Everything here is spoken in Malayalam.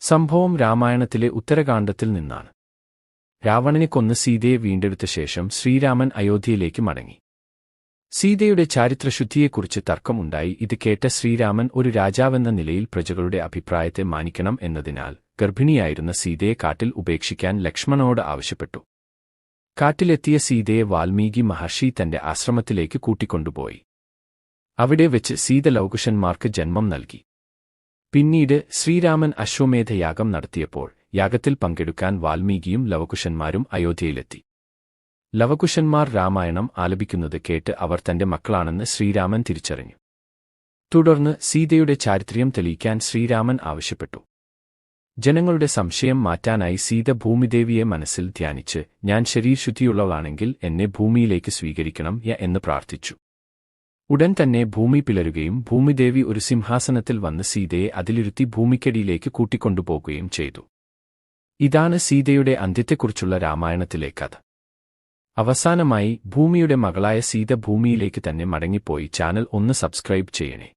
സംഭവം രാമായണത്തിലെ ഉത്തരകാണ്ഡത്തിൽ നിന്നാണ്. രാവണനെ കൊന്ന് സീതയെ വീണ്ടെടുത്ത ശേഷം ശ്രീരാമൻ അയോധ്യയിലേക്ക് മടങ്ങി. സീതയുടെ ചാരിത്രശുദ്ധിയെക്കുറിച്ച് തർക്കമുണ്ടായി. ഇത് കേട്ട ശ്രീരാമൻ ഒരു രാജാവെന്ന നിലയിൽ പ്രജകളുടെ അഭിപ്രായത്തെ മാനിക്കണം എന്നതിനാൽ ഗർഭിണിയായിരുന്ന സീതയെ കാട്ടിൽ ഉപേക്ഷിക്കാൻ ലക്ഷ്മണനോട് ആവശ്യപ്പെട്ടു. കാട്ടിലെത്തിയ സീതയെ വാൽമീകി മഹർഷി തന്റെ ആശ്രമത്തിലേക്ക് കൂട്ടിക്കൊണ്ടുപോയി. അവിടെ വെച്ച് സീത ലവകുശന്മാർക്ക് ജന്മം നൽകി. പിന്നീട് ശ്രീരാമൻ അശ്വമേധയാഗം നടത്തിയപ്പോൾ യാഗത്തിൽ പങ്കെടുക്കാൻ വാൽമീകിയും ലവകുശന്മാരും അയോധ്യയിലെത്തി. ലവകുശന്മാർ രാമായണം ആലപിക്കുന്നത് കേട്ട് അവർ തന്റെ മക്കളാണെന്ന് ശ്രീരാമൻ തിരിച്ചറിഞ്ഞു. തുടർന്ന് സീതയുടെ ചാരിത്ര്യം തെളിയിക്കാൻ ശ്രീരാമൻ ആവശ്യപ്പെട്ടു. ജനങ്ങളുടെ സംശയം മാറ്റാനായി സീത ഭൂമിദേവിയെ മനസ്സിൽ ധ്യാനിച്ച് ഞാൻ ശരീരശുദ്ധിയുള്ളവളാണെങ്കിൽ എന്നെ ഭൂമിയിലേക്ക് സ്വീകരിക്കണം എന്ന് പ്രാർത്ഥിച്ചു. ഉടൻ തന്നെ ഭൂമി പിളരുകയും ഭൂമിദേവി ഒരു സിംഹാസനത്തിൽ വന്ന് സീതയെ അതിലിരുത്തി ഭൂമിക്കടിയിലേക്ക് കൂട്ടിക്കൊണ്ടുപോകുകയും ചെയ്തു. ഇതാണ് സീതയുടെ അന്ത്യത്തെക്കുറിച്ചുള്ള രാമായണത്തിലെ കഥ. അവസാനമായി ഭൂമിയുടെ മകളായ സീത ഭൂമിയിലേക്ക് തന്നെ മടങ്ങിപ്പോയി. ചാനൽ ഒന്ന് സബ്സ്ക്രൈബ് ചെയ്യണേ.